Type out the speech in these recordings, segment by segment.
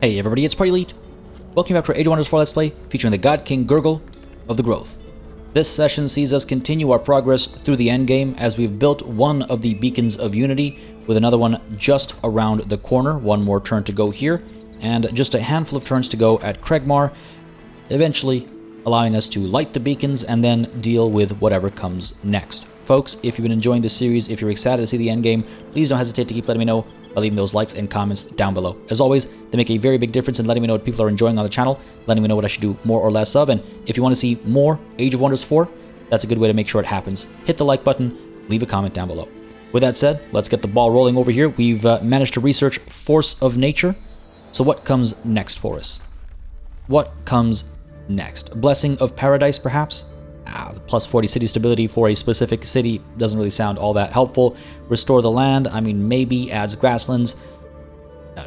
Hey everybody, it's PartyElite. Welcome back to our Age of Wonders 4 Let's Play, featuring the God King Gurgle of the Growth. This session sees us continue our progress through the endgame as we've built one of the Beacons of Unity, with another one just around the corner, one more turn to go here, and just a handful of turns to go at Kregmar, eventually allowing us to light the beacons and then deal with whatever comes next. Folks, if you've been enjoying this series, if you're excited to see the endgame, please don't hesitate to keep letting me know by leaving those likes and comments down below. As always, they make a very big difference in letting me know what people are enjoying on the channel, letting me know what I should do more or less of, and if you want to see more Age of Wonders 4, that's a good way to make sure it happens. Hit the like button, leave a comment down below. With that said, let's get the ball rolling over here. We've managed to research Force of Nature, so what comes next for us? What comes next? Blessing of Paradise, perhaps? The plus 40 city stability for a specific city doesn't really sound all that helpful. Restore the land, I mean, maybe adds grasslands.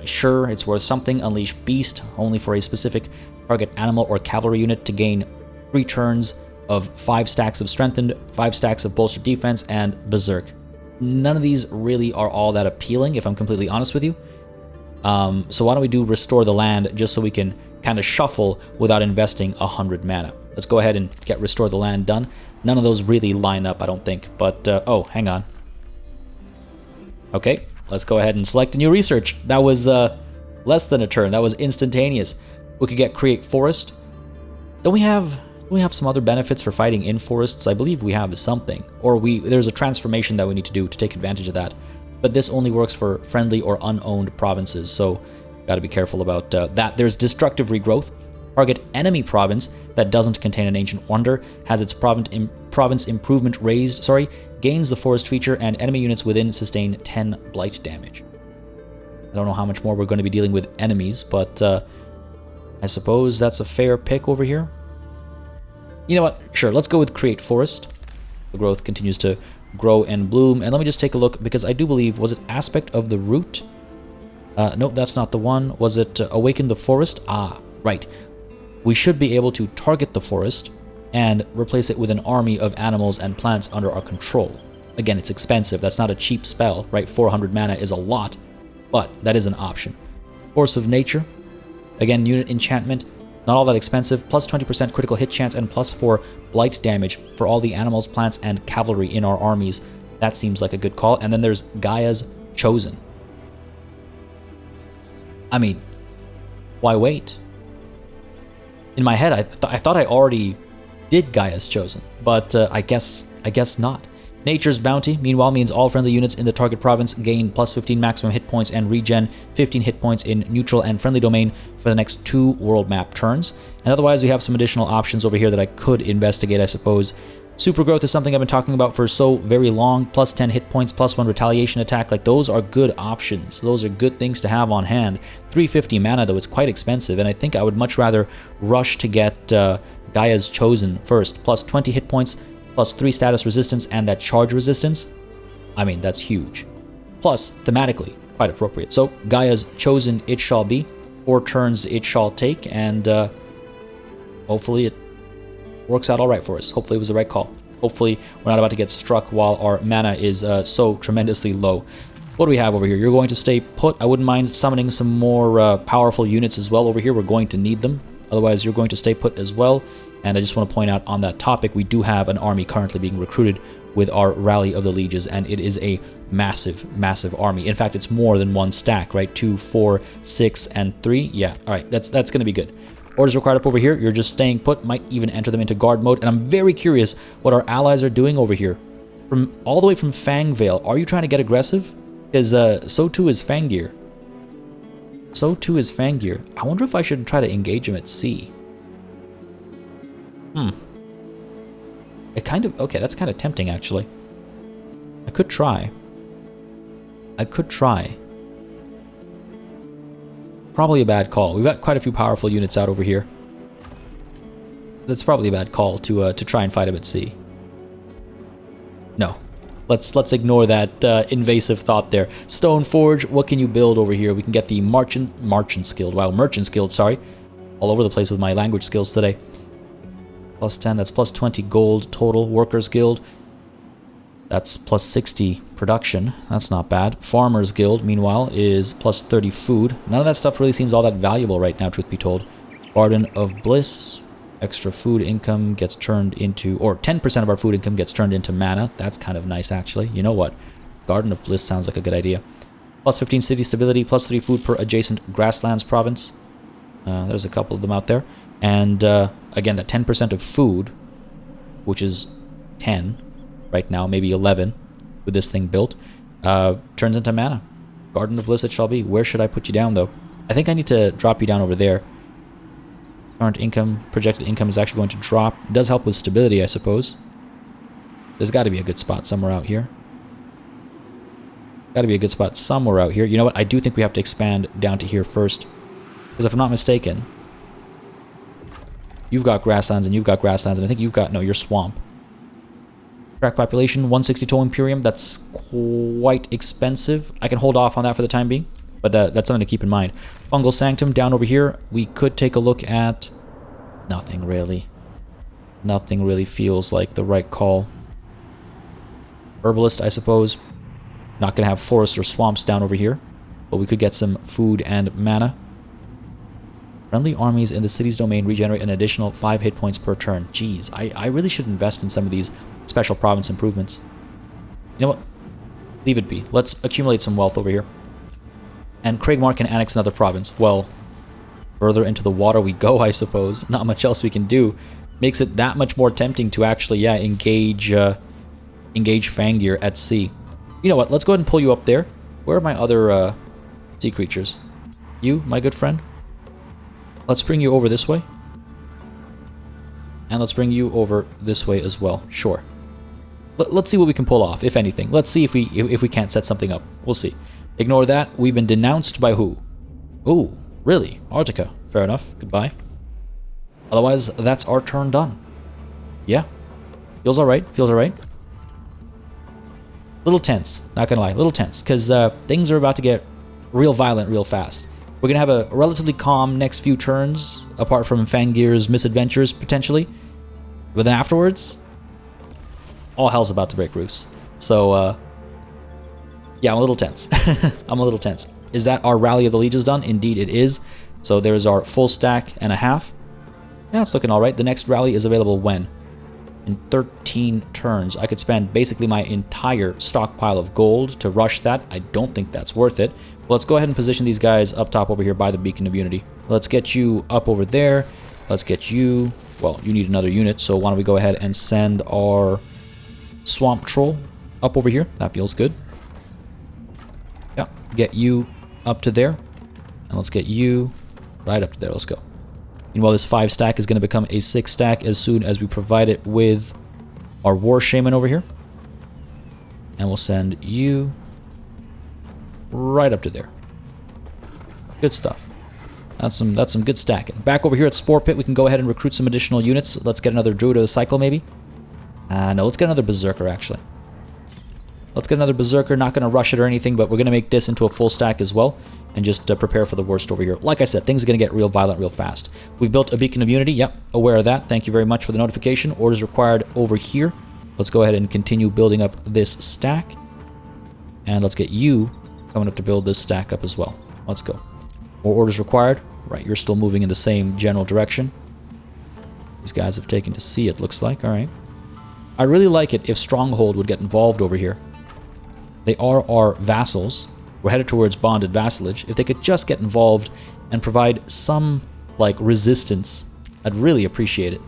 Sure, it's worth something. Unleash Beast, only for a specific target animal or cavalry unit to gain 3 turns of 5 stacks of strengthened, 5 stacks of bolstered defense, and berserk. None of these really are all that appealing, if I'm completely honest with you. So why don't we do Restore the Land, just so we can kind of shuffle without investing 100 mana. Let's go ahead and get Restore the Land done. None of those really line up, I don't think. But, oh, hang on. Okay, let's go ahead and select a new research. That was less than a turn. That was instantaneous. We could get Create Forest. Don't we have some other benefits for fighting in forests? I believe we have something. Or there's a transformation that we need to do to take advantage of that. But this only works for friendly or unowned provinces, so got to be careful about that. There's Destructive Regrowth. Target enemy province that doesn't contain an ancient wonder has its province improvement raised, gains the forest feature, and enemy units within sustain 10 blight damage. I don't know how much more we're going to be dealing with enemies, but I suppose that's a fair pick over here. You know what? Sure, let's go with Create Forest. The growth continues to grow and bloom, and let me just take a look, because I do believe, was it Aspect of the Root? Nope, that's not the one. Was it Awaken the Forest? Ah, right. We should be able to target the forest and replace it with an army of animals and plants under our control. Again, it's expensive. That's not a cheap spell, right? 400 mana is a lot, but that is an option. Force of Nature. Again, unit enchantment. Not all that expensive. Plus 20% critical hit chance and plus 4 blight damage for all the animals, plants, and cavalry in our armies. That seems like a good call. And then there's Gaia's Chosen. I mean, why wait? In my head, I thought I already did Gaia's Chosen, but I guess not. Nature's Bounty, meanwhile, means all friendly units in the target province gain plus 15 maximum hit points and regen 15 hit points in neutral and friendly domain for the next 2 world map turns. And otherwise, we have some additional options over here that I could investigate, I suppose. Super Growth is something I've been talking about for so very long. Plus 10 hit points, plus 1 retaliation attack. Like, those are good options. Those are good things to have on hand. 350 mana, though, it's quite expensive, and I think I would much rather rush to get Gaia's Chosen first. Plus 20 hit points, plus 3 status resistance, and that charge resistance. I mean, that's huge. Plus, thematically, quite appropriate. So, Gaia's Chosen it shall be. 4 turns it shall take, and hopefully it works out all right for us. Hopefully it was the right call. Hopefully we're not about to get struck while our mana is so tremendously low. What do we have over here? You're going to stay put. I wouldn't mind summoning some more powerful units as well over here. We're going to need them. Otherwise, you're going to stay put as well. And I just want to point out on that topic, we do have an army currently being recruited with our Rally of the Lieges, and it is a massive, massive army. In fact, it's more than 1 stack, right? 2, 4, 6, and 3. Yeah, all right, that's going to be good. Orders required up over here. You're just staying put. Might even enter them into guard mode. And I'm very curious what our allies are doing over here. From all the way from Fangvale, are you trying to get aggressive? Because so too is Fangir. So too is Fangir. I wonder if I should try to engage him at sea. It kind of... Okay, that's kind of tempting, actually. I could try. Probably a bad call. We've got quite a few powerful units out over here. That's probably a bad call to try and fight him at sea. No. Let's ignore that invasive thought there. Stoneforge, what can you build over here? We can get the Merchant's Guild. Wow, Merchant's Guild, sorry. All over the place with my language skills today. Plus 10, that's plus 20 gold total. Workers Guild. That's plus 60 production. That's not bad. Farmers Guild, meanwhile, is plus 30 food. None of that stuff really seems all that valuable right now, truth be told. Garden of Bliss. Extra food income gets turned into... Or 10% of our food income gets turned into mana. That's kind of nice, actually. You know what? Garden of Bliss sounds like a good idea. Plus 15 city stability. Plus 3 food per adjacent grasslands province. There's a couple of them out there. And, again, that 10% of food, which is 10... right now, maybe 11 with this thing built, turns into mana. Garden of Bliss it shall be. Where should I put you down, though? I think I need to drop you down over there. Current income, projected income is actually going to drop. It does help with stability, I suppose. There's got to be a good spot somewhere out here. Got to be a good spot somewhere out here. You know what? I do think we have to expand down to here first. Because if I'm not mistaken, you've got grasslands and you've got grasslands, and I think you've got... No, you're swamp. Track population, 162 Imperium. That's quite expensive. I can hold off on that for the time being, but that's something to keep in mind. Fungal Sanctum down over here. We could take a look at... Nothing really. Nothing really feels like the right call. Herbalist, I suppose. Not going to have forests or swamps down over here, but we could get some food and mana. Friendly armies in the city's domain regenerate an additional 5 hit points per turn. Jeez, I really should invest in some of these special province improvements. You know what? Leave it be. Let's accumulate some wealth over here. And Craigmar can annex another province. Well, further into the water we go, I suppose. Not much else we can do. Makes it that much more tempting to actually, yeah, engage Fangir at sea. You know what? Let's go ahead and pull you up there. Where are my other sea creatures? You, my good friend? Let's bring you over this way. And let's bring you over this way as well. Sure. Let's see what we can pull off, if anything. Let's see if we can't set something up. We'll see. Ignore that. We've been denounced by who? Ooh, really? Arctica. Fair enough. Goodbye. Otherwise, that's our turn done. Yeah. Feels alright. Feels alright. Little tense. Not gonna lie. Little tense. Because things are about to get real violent real fast. We're gonna have a relatively calm next few turns, apart from Fangir's misadventures, potentially. But then afterwards, all hell's about to break loose. So, yeah, I'm a little tense. I'm a little tense. Is that our Rally of the Lieges done? Indeed it is. So there's our full stack and a half. Yeah, it's looking alright. The next rally is available when? In 13 turns. I could spend basically my entire stockpile of gold to rush that. I don't think that's worth it. Well, let's go ahead and position these guys up top over here by the Beacon of Unity. Let's get you up over there. Let's get you... Well, you need another unit, so why don't we go ahead and send our Swamp Troll up over here. That feels good. Yeah, get you up to there. And let's get you right up to there. Let's go. Meanwhile, this 5 stack is going to become a 6 stack as soon as we provide it with our War Shaman over here. And we'll send you right up to there. Good stuff. That's some good stacking. Back over here at Spore Pit, we can go ahead and recruit some additional units. Let's get another Druid of the Cycle, maybe. No, let's get another Berserker, actually. Let's get another Berserker. Not going to rush it or anything, but we're going to make this into a full stack as well. And just prepare for the worst over here. Like I said, things are going to get real violent real fast. We've built a Beacon of Unity. Yep, aware of that. Thank you very much for the notification. Orders required over here. Let's go ahead and continue building up this stack. And let's get you coming up to build this stack up as well. Let's go. More orders required. Right, you're still moving in the same general direction. These guys have taken to sea, it looks like. Alright. I really like it if Stronghold would get involved over here. They are our vassals. We're headed towards bonded vassalage. If they could just get involved and provide some, like, resistance, I'd really appreciate it.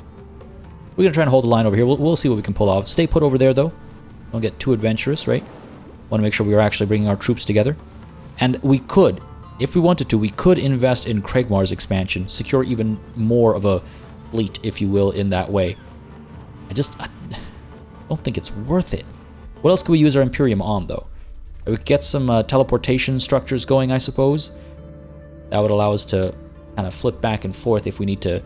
We're going to try and hold the line over here. We'll see what we can pull off. Stay put over there, though. Don't get too adventurous, right? Want to make sure we are actually bringing our troops together. And we could, if we wanted to, we could invest in Craigmar's expansion. Secure even more of a fleet, if you will, in that way. I don't think it's worth it. What else could we use our Imperium on, though? We could get some teleportation structures going, I suppose. That would allow us to kind of flip back and forth if we need to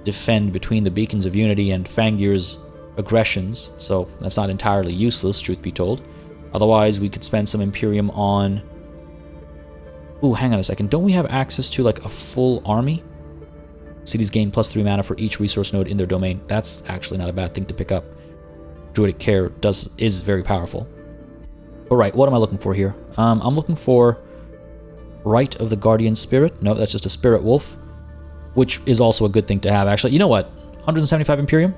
defend between the Beacons of Unity and Fangir's aggressions. So that's not entirely useless, truth be told. Otherwise, we could spend some Imperium on... Ooh, hang on a second. Don't we have access to, like, a full army? Cities gain +3 mana for each resource node in their domain. That's actually not a bad thing to pick up. Druidic Care is very powerful. All right, what am I looking for here? I'm looking for Rite of the Guardian Spirit. No, that's just a Spirit Wolf, which is also a good thing to have, actually. You know what? 175 Imperium?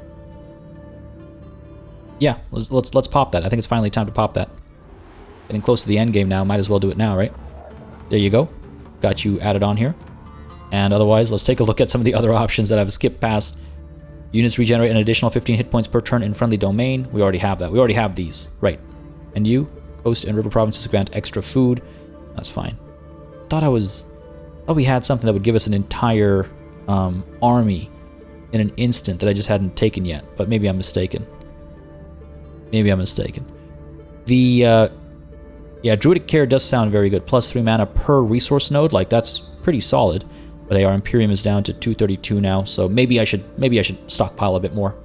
Yeah, let's pop that. I think it's finally time to pop that. Getting close to the end game now. Might as well do it now, right? There you go. Got you added on here. And otherwise, let's take a look at some of the other options that I've skipped past. Units regenerate an additional 15 hit points per turn in friendly domain. We already have that. We already have these. Right. And you? Coast and river provinces grant extra food. That's fine. Thought we had something that would give us an entire army in an instant that I just hadn't taken yet. But maybe I'm mistaken. Maybe I'm mistaken. The, yeah, Druidic Care does sound very good. Plus 3 mana per resource node. Like, that's pretty solid. But our Imperium is down to 232 now, so maybe I should stockpile a bit more.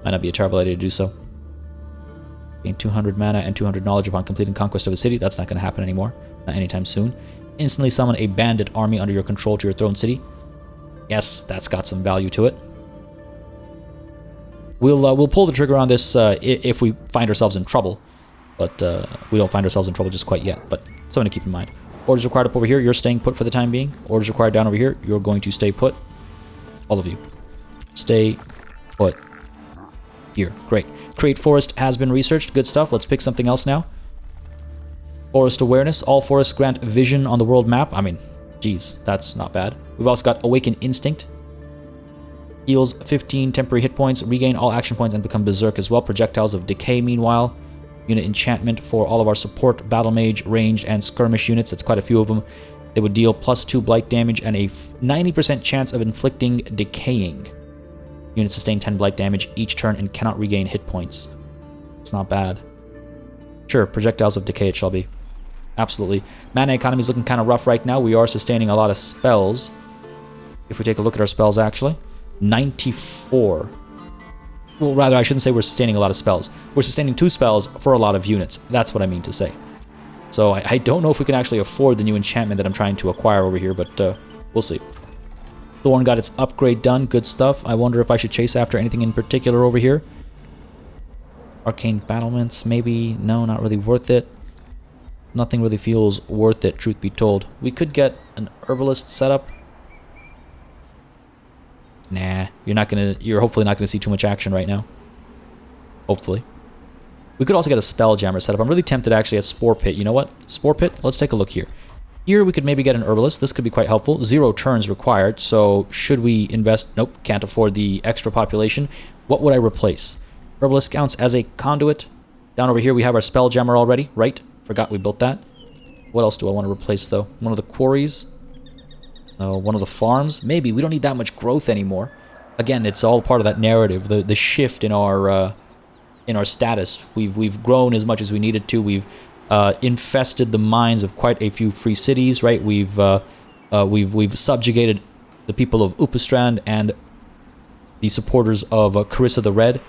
Might not be a terrible idea to do so. Gain 200 mana and 200 knowledge upon completing conquest of a city. That's not going to happen anymore. Not anytime soon. Instantly summon a bandit army under your control to your throne city. Yes, that's got some value to it. We'll pull the trigger on this if we find ourselves in trouble. But we don't find ourselves in trouble just quite yet. But something to keep in mind. Orders required up over here, you're staying put for the time being. Orders required down over here, you're going to stay put. All of you. Stay put. Here. Great. Create Forest has been researched. Good stuff. Let's pick something else now. Forest Awareness. All forests grant vision on the world map. I mean, geez, that's not bad. We've also got Awaken Instinct. Heals 15 temporary hit points, regain all action points, and become Berserk as well. Projectiles of Decay, meanwhile. Unit enchantment for all of our support, battle mage, ranged, and skirmish units. That's quite a few of them. They would deal +2 blight damage and a 90% chance of inflicting decaying. Units sustain 10 blight damage each turn and cannot regain hit points. It's not bad. Sure, projectiles of decay it shall be. Absolutely. Mana economy is looking kind of rough right now. We are sustaining a lot of spells. If we take a look at our spells, actually. 94. Well, rather, I shouldn't say we're sustaining a lot of spells. We're sustaining 2 spells for a lot of units. That's what I mean to say. So I don't know if we can actually afford the new enchantment that I'm trying to acquire over here, but we'll see. Thorn got its upgrade done. Good stuff. I wonder if I should chase after anything in particular over here. Arcane battlements, maybe. No, not really worth it. Nothing really feels worth it, truth be told. We could get an herbalist setup. Nah, you're hopefully not gonna see too much action right now. Hopefully. We could also get a Spelljammer setup. I'm really tempted actually at Spore Pit. You know what? Spore Pit? Let's take a look here. Here we could maybe get an herbalist. This could be quite helpful. 0 turns required, so should we invest? Nope, can't afford the extra population. What would I replace? Herbalist counts as a conduit. Down over here we have our Spelljammer already, right? Forgot we built that. What else do I want to replace though? One of the quarries? One of the farms? Maybe. We don't need that much growth anymore. Again, it's all part of that narrative, the shift in our status. We've grown as much as we needed to. We've infested the minds of quite a few free cities, right? We've subjugated the people of Upastrand and the supporters of Carissa the Red.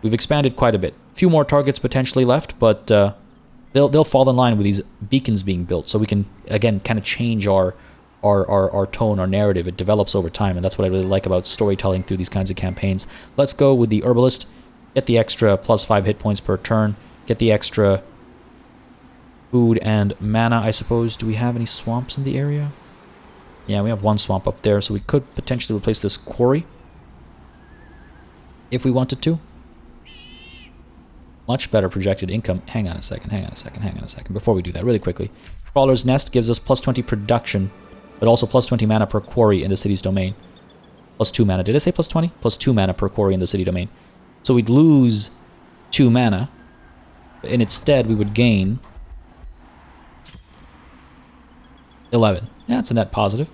We've expanded quite a bit. A few more targets potentially left, but they'll fall in line with these beacons being built, so we can again kind of change our tone, our narrative. It develops over time, and that's what I really like about storytelling through these kinds of campaigns. Let's go with the herbalist. Get the extra +5 hit points per turn. Get the extra food and mana, I suppose. Do we have any swamps in the area? Yeah, we have 1 swamp up there, so we could potentially replace this quarry if we wanted to. Much better projected income. Hang on a second. Before we do that, really quickly. Crawler's Nest gives us +20 production, but also +20 mana per quarry in the city's domain. +2 mana. Did I say +20? +2 mana per quarry in the city domain. So we'd lose 2 mana, and instead we would gain 11. Yeah, that's a net positive.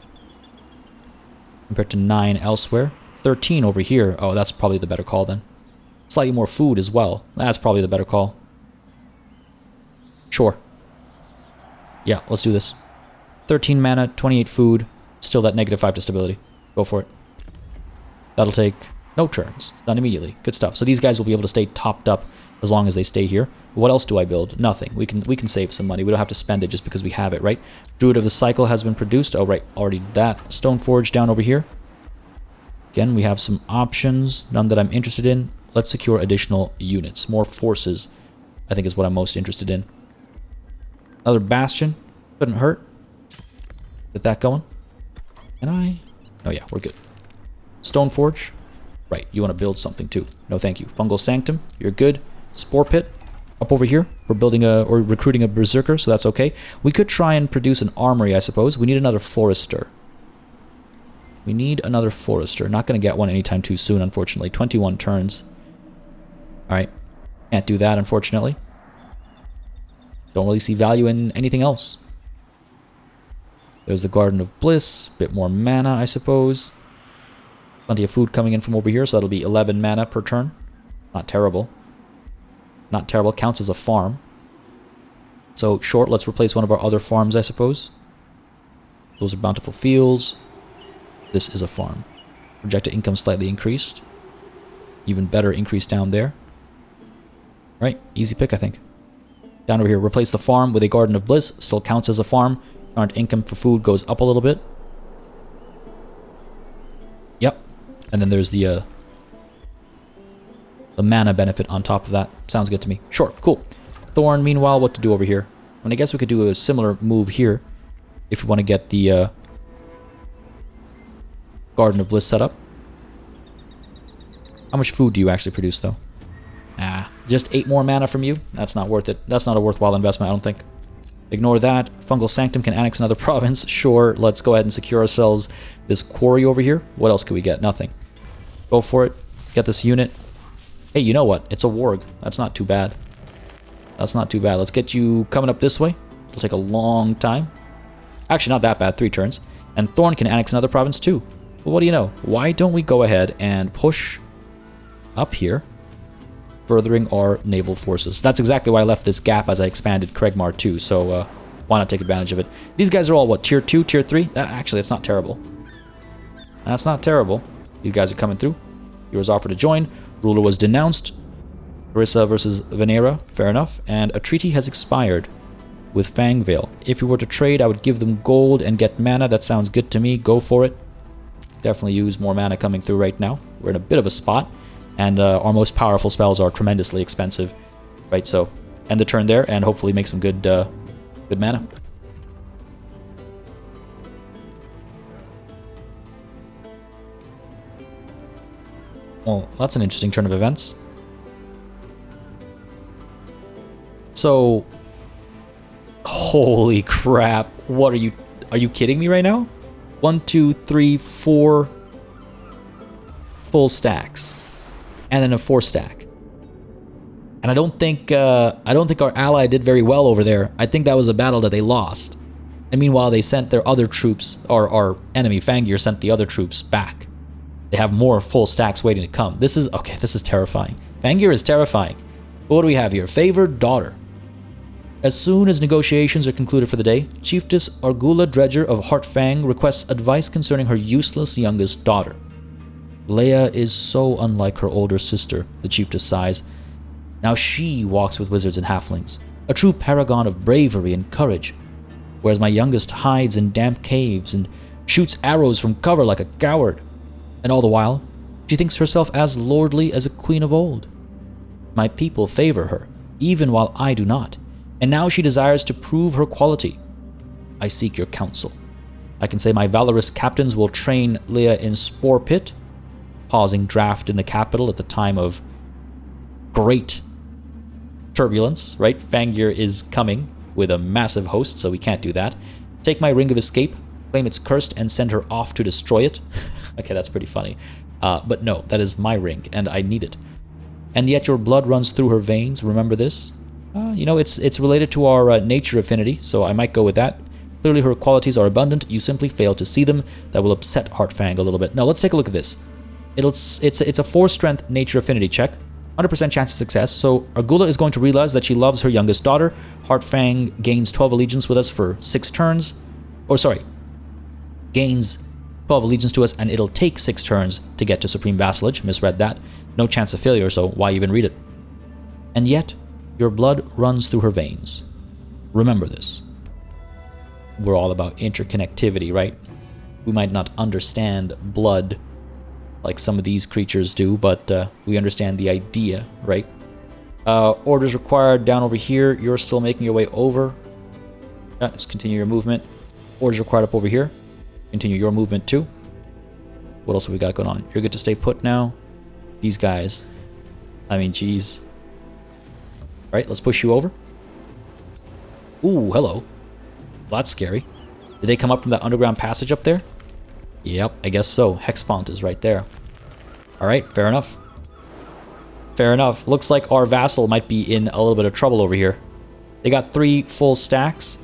Compared to 9 elsewhere. 13 over here. Oh, that's probably the better call then. Slightly more food as well. That's probably the better call. Sure. Yeah, let's do this. 13 mana, 28 food, still that -5 to stability. Go for it. That'll take no turns. It's done immediately. Good stuff. So these guys will be able to stay topped up as long as they stay here. What else do I build? Nothing. We can save some money. We don't have to spend it just because we have it, right? Druid of the Cycle has been produced. Oh, right. Already that. Stoneforge down over here. Again, we have some options. None that I'm interested in. let's secure additional units. More forces, I think, is what I'm most interested in. Another bastion. Couldn't hurt. Get that going. Can I? Oh yeah, we're good. Stone Forge. Right, you want to build something too. No thank you. Fungal Sanctum, you're good. Spore Pit. Up over here, we're building or recruiting a Berserker, so that's okay. We could try and produce an armory, I suppose. We need another Forester. We need another Forester. Not going to get one anytime too soon, unfortunately. 21 turns. Alright. Can't do that, unfortunately. Don't really see value in anything else. There's the Garden of Bliss. Bit more mana, I suppose. Plenty of food coming in from over here, so that'll be 11 mana per turn. Not terrible. Not terrible. Counts as a farm. So, short, let's replace one of our other farms, I suppose. Those are Bountiful Fields. This is a farm. Projected income slightly increased. Even better increase down there. Right, easy pick, I think. Down over here, replace the farm with a Garden of Bliss. Still counts as a farm. Current income for food goes up a little bit. Yep. And then there's the mana benefit on top of that. Sounds good to me. Sure, cool. Thorn, meanwhile, what to do over here? And I guess we could do a similar move here if we want to get the Garden of Bliss set up. How much food do you actually produce, though? Just 8 more mana from you? That's not worth it. That's not a worthwhile investment, I don't think. Ignore that. Fungal Sanctum can annex another province. Sure, let's go ahead and secure ourselves this quarry over here. What else could we get? Nothing. Go for it. Get this unit. Hey, you know what? It's a warg. That's not too bad. That's not too bad. Let's get you coming up this way. It'll take a long time. Actually, not that bad. 3 turns. And Thorn can annex another province too. Well, what do you know? Why don't we go ahead and push up here, furthering our naval forces? That's exactly why I left this gap as I expanded Kregmar too, so why not take advantage of it? These guys are all, what, tier 2, tier 3? Actually, that's not terrible. That's not terrible. These guys are coming through. Heroes offered to join. Ruler was denounced. Carissa versus Venera, fair enough. And a treaty has expired with Fangvale. If we were to trade, I would give them gold and get mana. That sounds good to me. Go for it. Definitely use more mana coming through right now. We're in a bit of a spot. And our most powerful spells are tremendously expensive. Right, so end the turn there and hopefully make some good mana. Well, that's an interesting turn of events. So, holy crap. What are you kidding me right now? 1, 2, 3, 4 full stacks. And then a 4 stack. And I don't think our ally did very well over there. I think that was a battle that they lost. And meanwhile, they sent their other troops, or our enemy Fangir sent the other troops back. They have more full stacks waiting to come. This is terrifying. Fangir is terrifying. But what do we have here? Favored daughter. As soon as negotiations are concluded for the day, Chiefess Argula Dredger of Heartfang requests advice concerning her useless youngest daughter. Leia is so unlike her older sister, the chiefess sighs. Now she walks with wizards and halflings, a true paragon of bravery and courage, whereas my youngest hides in damp caves and shoots arrows from cover like a coward. And all the while, she thinks herself as lordly as a queen of old. My people favor her, even while I do not, and now she desires to prove her quality. I seek your counsel. I can say my valorous captains will train Leia in Spore Pit, pausing draft in the capital at the time of great turbulence, right? Fangir is coming with a massive host, so we can't do that. Take my Ring of Escape, claim it's cursed, and send her off to destroy it. Okay, that's pretty funny. But no, that is my ring, and I need it. And yet your blood runs through her veins, remember this? It's related to our nature affinity, so I might go with that. Clearly her qualities are abundant, you simply fail to see them. That will upset Heartfang a little bit. Now let's take a look at this. It's a 4 strength nature affinity check. 100% chance of success, so Argula is going to realize that she loves her youngest daughter. Heartfang gains 12 allegiance with us for 6 turns. Gains 12 allegiance to us, and it'll take 6 turns to get to Supreme Vassalage. Misread that. No chance of failure, so why even read it? And yet, your blood runs through her veins. Remember this. We're all about interconnectivity, right? We might not understand blood like some of these creatures do, but we understand the idea, right? Orders required down over here. You're still making your way over. Just continue your movement. Orders required up over here. Continue your movement too. What else have we got going on? You're good to stay put now. These guys. I mean, geez. Alright, let's push you over. Ooh, hello. Well, that's scary. Did they come up from that underground passage up there? Yep, I guess so. Hexpont is right there. Alright, fair enough. Fair enough. Looks like our vassal might be in a little bit of trouble over here. They got 3 full stacks.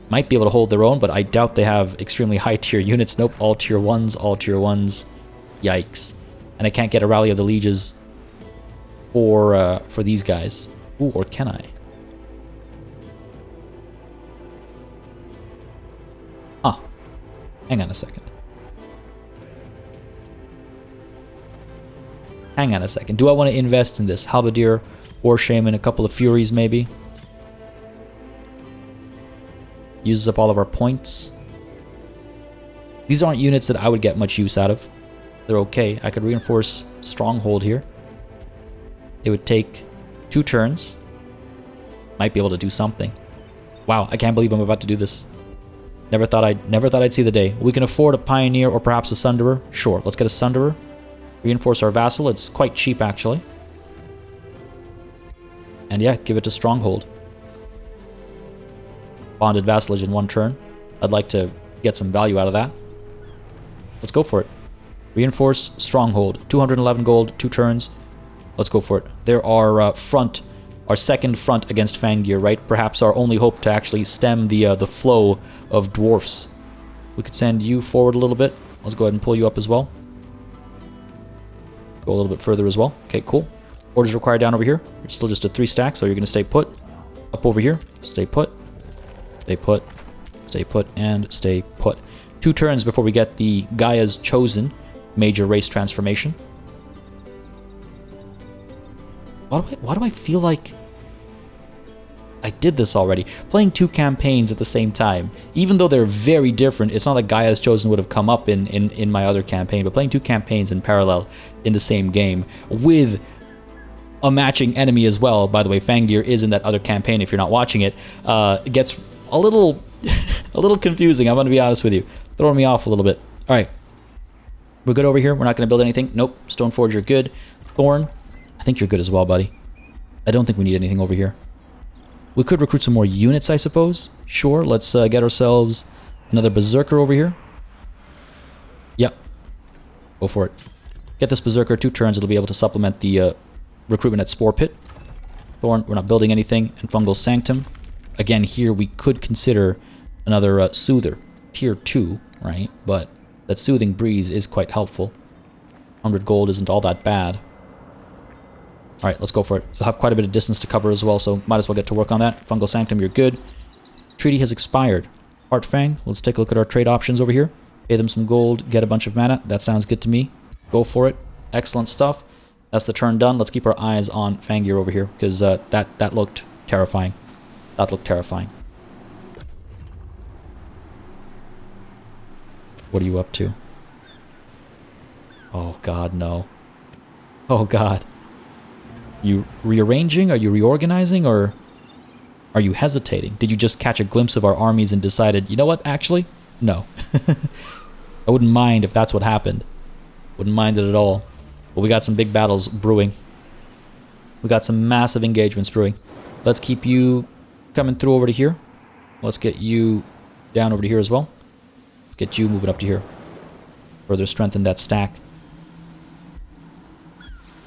Might be able to hold their own, but I doubt they have extremely high tier units. Nope, all tier 1s, all tier 1s. Yikes. And I can't get a Rally of the Lieges for these guys. Ooh, or can I? Huh. Hang on a second. Hang on a second. Do I want to invest in this? Halberdier, War Shaman, a couple of Furies maybe? Uses up all of our points. These aren't units that I would get much use out of. They're okay. I could reinforce Stronghold here. It would take 2 turns. Might be able to do something. Wow, I can't believe I'm about to do this. Never thought I'd see the day. We can afford a Pioneer or perhaps a Sunderer. Sure, let's get a Sunderer. Reinforce our vassal. It's quite cheap actually. And yeah, give it to Stronghold. Bonded vassalage in 1 turn. I'd like to get some value out of that. Let's go for it. Reinforce Stronghold. 211 gold, 2 turns. Let's go for it. They're our our second front against Fangir, right? Perhaps our only hope to actually stem the flow of dwarfs. We could send you forward a little bit. Let's go ahead and pull you up as well. Go a little bit further as well. Okay, cool. Orders required down over here. You're still just a 3 stack, so you're going to stay put. Up over here. Stay put. Stay put. Stay put. And stay put. 2 turns before we get the Gaia's Chosen major race transformation. Why do I feel like I did this already? Playing 2 campaigns at the same time. Even though they're very different, it's not like Gaia's Chosen would have come up in my other campaign, but playing 2 campaigns in parallel in the same game with a matching enemy as well. By the way, Fangir is in that other campaign if you're not watching it. It gets a little a little confusing, I'm going to be honest with you. Throwing me off a little bit. Alright. We're good over here. We're not going to build anything. Nope. Stoneforge, you're good. Thorn, I think you're good as well, buddy. I don't think we need anything over here. We could recruit some more units, I suppose. Sure, let's get ourselves another Berserker over here. Yep. Go for it. Get this Berserker 2 turns. It'll be able to supplement the recruitment at Spore Pit. Thorn, we're not building anything. And Fungal Sanctum. Again, here we could consider another Soother. Tier 2, right? But that Soothing Breeze is quite helpful. 100 gold isn't all that bad. Alright, let's go for it. You'll have quite a bit of distance to cover as well, so might as well get to work on that. Fungal Sanctum, you're good. Treaty has expired. Heartfang, let's take a look at our trade options over here. Pay them some gold, get a bunch of mana. That sounds good to me. Go for it. Excellent stuff. That's the turn done. Let's keep our eyes on Fangir over here, because that looked terrifying. That looked terrifying. What are you up to? Oh god, no. Oh god. You rearranging? Are you reorganizing? Or are you hesitating? Did you just catch a glimpse of our armies and decided, you know what, actually? No. I wouldn't mind if that's what happened. Wouldn't mind it at all. But we got some big battles brewing. We got some massive engagements brewing. Let's keep you coming through over to here. Let's get you down over to here as well. Let's get you moving up to here. Further strengthen that stack.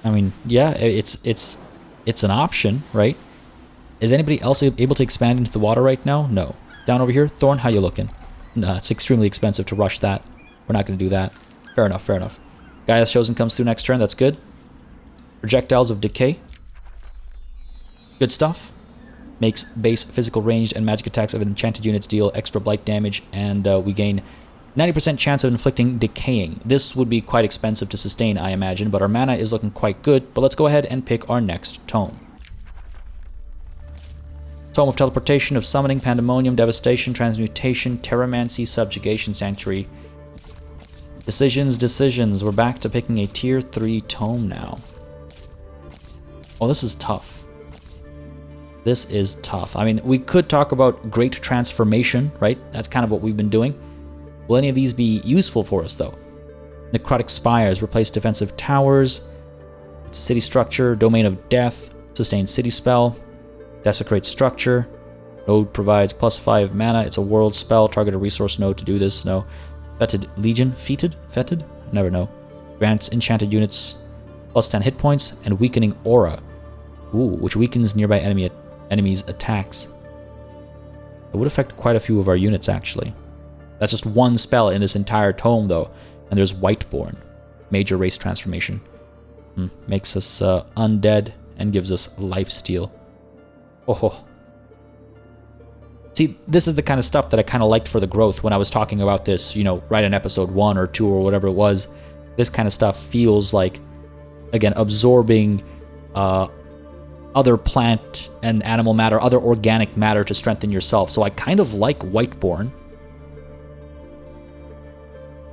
I mean, yeah, it's an option, right? Is anybody else able to expand into the water right now? No. Down over here, Thorn, how you looking? No, it's extremely expensive to rush that. We're not going to do that. Fair enough, fair enough. Gaia's Chosen comes through next turn, that's good. Projectiles of Decay. Good stuff. Makes base physical ranged and magic attacks of enchanted units deal extra blight damage, and we gain 90% chance of inflicting decaying. This would be quite expensive to sustain, I imagine, but our mana is looking quite good. But let's go ahead and pick our next tome. Tome of Teleportation, of Summoning, Pandemonium, Devastation, Transmutation, Terramancy, Subjugation, Sanctuary. Decisions. We're back to picking a tier 3 tome now. Oh, this is tough. This is tough. I mean, we could talk about Great Transformation, right? That's kind of what we've been doing. Will any of these be useful for us, though? Necrotic Spires. Replace defensive towers. It's a city structure. Domain of Death. Sustained city spell. Desecrate structure. Node provides +5 mana. It's a world spell. Target a resource node to do this. No. Fetid Legion. Fetid? Never know. Grants enchanted units +10 hit points and weakening aura. Ooh, which weakens nearby enemies' attacks. It would affect quite a few of our units, actually. That's just one spell in this entire tome, though. And there's Whiteborn. Major race transformation. Makes us undead and gives us lifesteal. Oh. See, this is the kind of stuff that I kind of liked for the growth when I was talking about this, you know, right in episode 1 or 2 or whatever it was. This kind of stuff feels like, again, absorbing other plant and animal matter, other organic matter to strengthen yourself. So I kind of like Whiteborn.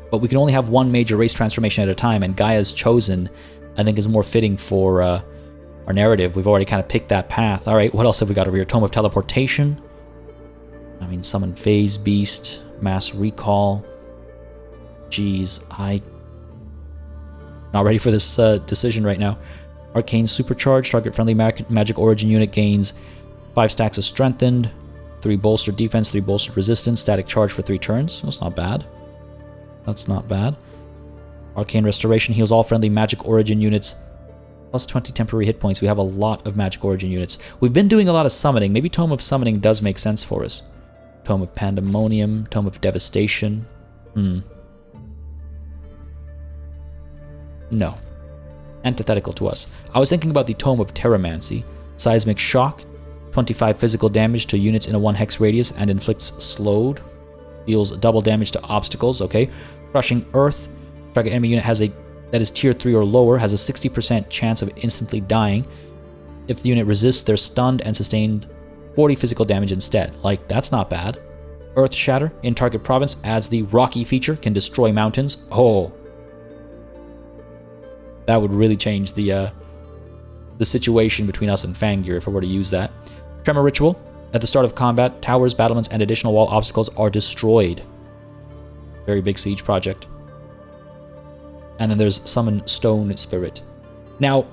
But we can only have one major race transformation at a time, and Gaia's Chosen, I think, is more fitting for our narrative. We've already kind of picked that path. All right, what else have we got over here? Tome of Teleportation. I mean, summon Phase Beast, Mass Recall. Jeez, not ready for this decision right now. Arcane Supercharge. Target friendly magic origin unit gains 5 stacks of Strengthened, 3 bolstered defense, 3 bolstered resistance, static charge for 3 turns. That's not bad. That's not bad. Arcane Restoration heals all friendly magic origin units +20 temporary hit points. We have a lot of magic origin units. We've been doing a lot of summoning. Maybe Tome of Summoning does make sense for us. Tome of Pandemonium, Tome of Devastation. No. Antithetical to us. I was thinking about the Tome of Terramancy. Seismic Shock. 25 physical damage to units in a 1 hex radius and inflicts slowed. Deals double damage to obstacles. Okay. Crushing Earth. Target enemy unit that is tier 3 or lower has a 60% chance of instantly dying. If the unit resists, they're stunned and sustained 40 physical damage instead. Like, that's not bad. Earth Shatter in target province adds the Rocky feature, can destroy mountains. Oh. That would really change the situation between us and Fangir if I were to use that. Tremor Ritual. At the start of combat, towers, battlements, and additional wall obstacles are destroyed. Very big siege project. And then there's Summon Stone Spirit. Now,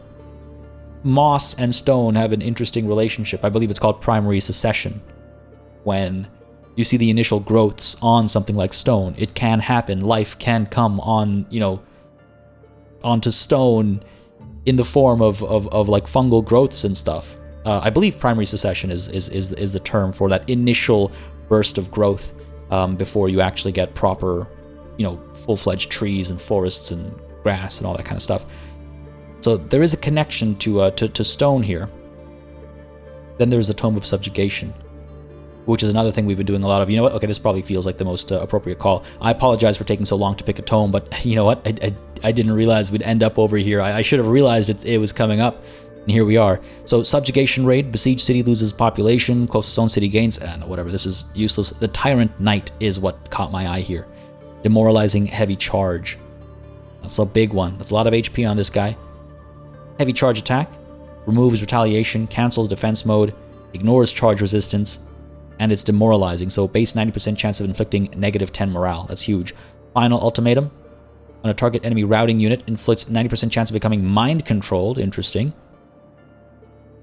moss and stone have an interesting relationship. I believe it's called primary succession. When you see the initial growths on something like stone, it can happen. Life can come on, onto stone in the form of like fungal growths and stuff. I believe primary succession is the term for that initial burst of growth before you actually get proper, full-fledged trees and forests and grass and all that kind of stuff. So there is a connection to stone here. Then there's a Tome of Subjugation, which is another thing we've been doing a lot of. You know what? Okay, this probably feels like the most appropriate call. I apologize for taking so long to pick a tome, but you know what? I didn't realize we'd end up over here. I should have realized it was coming up, and here we are. So, Subjugation Raid. Besieged city loses population. Closest zone city gains. No, whatever. This is useless. The Tyrant Knight is what caught my eye here. Demoralizing Heavy Charge. That's a big one. That's a lot of HP on this guy. Heavy Charge attack. Removes retaliation. Cancels defense mode. Ignores charge resistance. And it's demoralizing, so base 90% chance of inflicting -10 morale. That's huge. Final Ultimatum. On a target enemy routing unit, inflicts 90% chance of becoming mind-controlled. Interesting.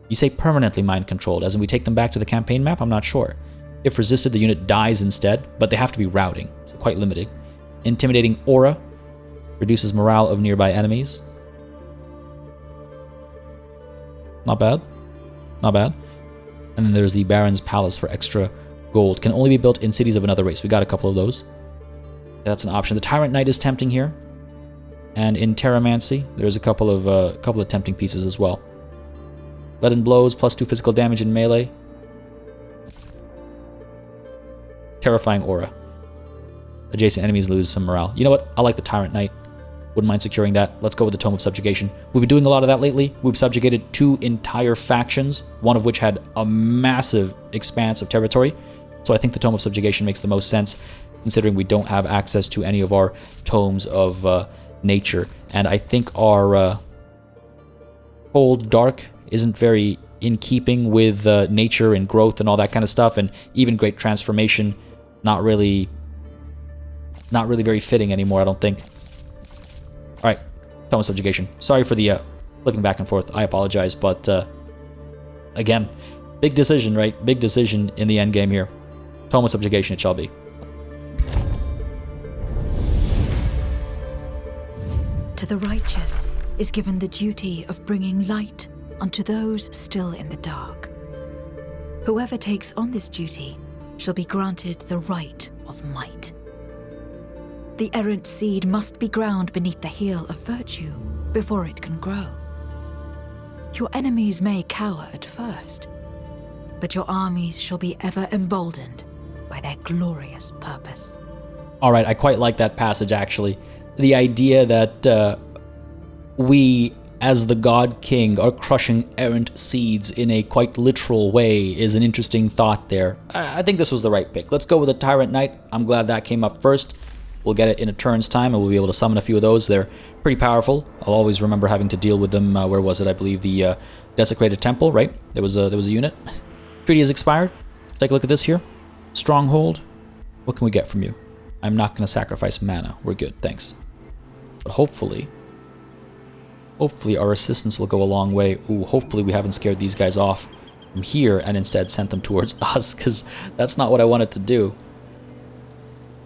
You say permanently mind-controlled, as in we take them back to the campaign map? I'm not sure. If resisted, the unit dies instead, but they have to be routing, so quite limiting. Intimidating Aura. Reduces morale of nearby enemies. Not bad. Not bad. And then there's the Baron's Palace for extra gold. Can only be built in cities of another race. We got a couple of those. That's an option. The Tyrant Knight is tempting here. And in Terramancy, there's a couple of tempting pieces as well. Leaden Blows, +2 physical damage in melee. Terrifying Aura. Adjacent enemies lose some morale. You know what? I like the Tyrant Knight. Wouldn't mind securing that. Let's go with the Tome of Subjugation. We've been doing a lot of that lately. We've subjugated 2 entire factions, one of which had a massive expanse of territory. So I think the Tome of Subjugation makes the most sense. considering we don't have access to any of our tomes of nature. And I think our cold dark isn't very in keeping with nature and growth and all that kind of stuff, and even great transformation, not really very fitting anymore, I don't think. Alright, Tome Subjugation. Sorry for the looking back and forth, I apologize, but again, big decision, right? Big decision in the end game here. Tome Subjugation it shall be. To the righteous is given the duty of bringing light unto those still in the dark. Whoever takes on this duty shall be granted the right of might. The errant seed must be ground beneath the heel of virtue before it can grow. Your enemies may cower at first, but your armies shall be ever emboldened by their glorious purpose. Alright, I quite like that passage, actually. The idea that we, as the God King, are crushing errant seeds in a quite literal way is an interesting thought there. I think this was the right pick. Let's go with the Tyrant Knight. I'm glad that came up first. We'll get it in a turn's time, and we'll be able to summon a few of those. They're pretty powerful. I'll always remember having to deal with them. Where was it? I believe the Desecrated Temple, right? There was a unit. Treaty has expired. Take a look at this here. Stronghold. What can we get from you? I'm not going to sacrifice mana. We're good, thanks. But hopefully our assistance will go a long way. Ooh, hopefully we haven't scared these guys off from here and instead sent them towards us, because that's not what I wanted to do.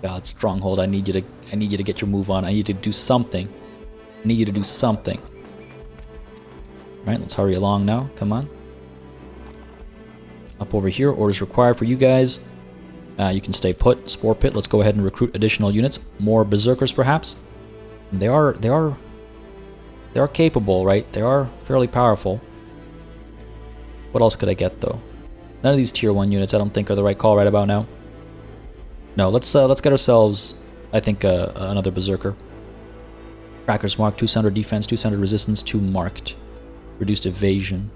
God, Stronghold, I need you to get your move on. I need you to do something. I need you to do something. Alright, let's hurry along now. Come on. Up over here, orders required for you guys. You can stay put. Spore Pit, let's go ahead and recruit additional units. More Berserkers, perhaps. And they are capable, right? They are fairly powerful. What else could I get, though? None of these tier 1 units I don't think are the right call right about now. No, let's get ourselves, I think, another Berserker. Crackers marked, 200 defense, 200 resistance, 2 marked. Reduced evasion.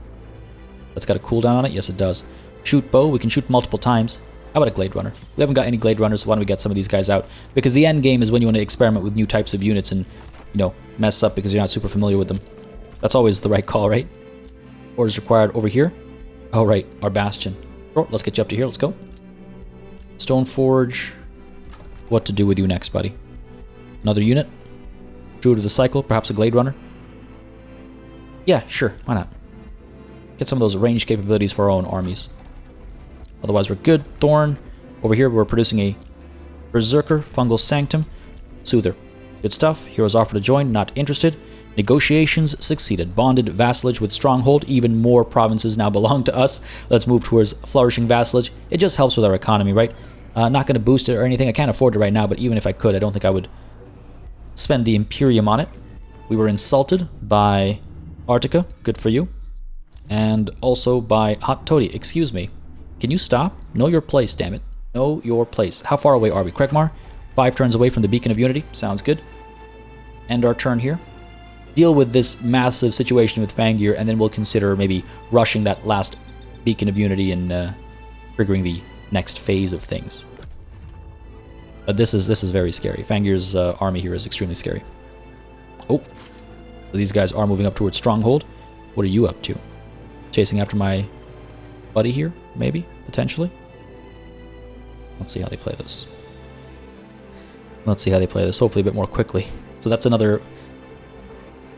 That's got a cooldown on it? Yes, it does. Shoot bow, we can shoot multiple times. How about a Glade Runner? We haven't got any Glade Runners, so why don't we get some of these guys out? Because the end game is when you want to experiment with new types of units and, you know, mess up because you're not super familiar with them. That's always the right call, right? Orders required over here. Oh, right, our Bastion. Oh, let's get you up to here, let's go. Stoneforge. What to do with you next, buddy? Another unit? Druid of the Cycle, perhaps a Glade Runner? Yeah, sure, why not? Get some of those ranged capabilities for our own armies. Otherwise, we're good. Thorn. Over here, we're producing a Berserker, Fungal Sanctum, Soother. Good stuff. Heroes offer to join, not interested. Negotiations succeeded. Bonded vassalage with Stronghold. Even more provinces now belong to us. Let's move towards flourishing vassalage. It just helps with our economy, right? Not going to boost it or anything. I can't afford it right now, but even if I could, I don't think I would spend the Imperium on it. We were insulted by Arctica. Good for you. And also by Hot Toady. Excuse me. Can you stop? Know your place, damn it. Know your place. How far away are we? Kregmar? 5 turns away from the Beacon of Unity. Sounds good. End our turn here. Deal with this massive situation with Fangir, and then we'll consider maybe rushing that last Beacon of Unity and triggering the next phase of things. But this is very scary. Fangir's army here is extremely scary. Oh. So these guys are moving up towards Stronghold. What are you up to? Chasing after my buddy here? Maybe? Potentially? Let's see how they play this. Let's see how they play this. Hopefully a bit more quickly. So that's another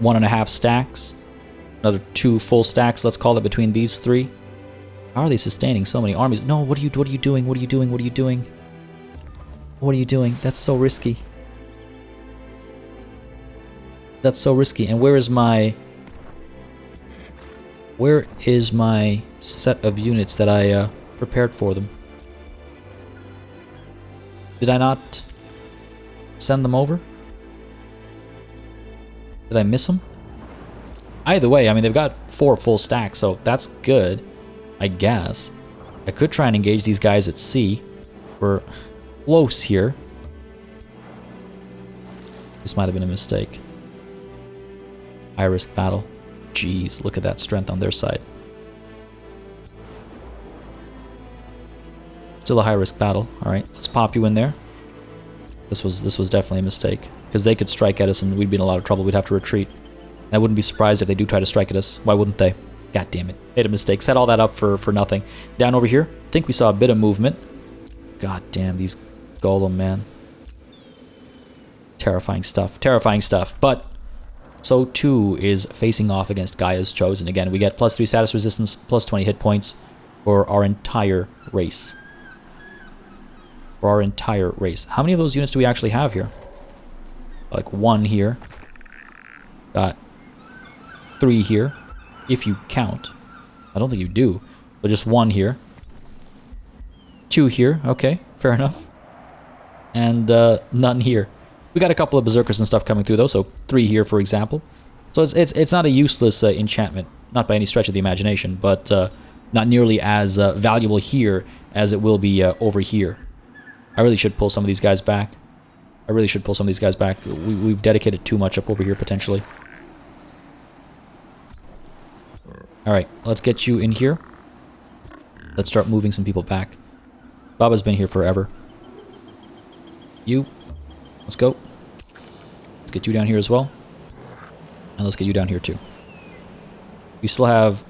1.5 stacks. Another 2 full stacks, let's call it, between these 3. How are they sustaining so many armies? No, what are you doing? What are you doing? What are you doing? What are you doing? That's so risky. That's so risky. And where is my set of units that I prepared for them? Did I not send them over? Did I miss them? Either way, I mean, they've got 4 full stacks, so that's good, I guess. I could try and engage these guys at sea. We're close here. This might have been a mistake. High risk battle. Jeez, look at that strength on their side. Still a high risk battle. Alright, let's pop you in there. This was definitely a mistake. Because they could strike at us and we'd be in a lot of trouble. We'd have to retreat. And I wouldn't be surprised if they do try to strike at us. Why wouldn't they? God damn it. Made a mistake. Set all that up for nothing. Down over here. I think we saw a bit of movement. God damn, these golem, man. Terrifying stuff. Terrifying stuff. But so too is facing off against Gaia's Chosen. Again, we get +3 status resistance, +20 hit points for our entire race. For our entire race. How many of those units do we actually have here? Like 1 here. Got 3 here. If you count. I don't think you do. But just 1 here. 2 here. Okay, fair enough. And none here. We got a couple of berserkers and stuff coming through though, so 3 here for example. So it's not a useless enchantment, not by any stretch of the imagination, but not nearly as valuable here as it will be over here. I really should pull some of these guys back. We've dedicated too much up over here potentially. Alright, let's get you in here. Let's start moving some people back. Baba's been here forever. You. Let's go. Let's get you down here as well. And let's get you down here too. We still have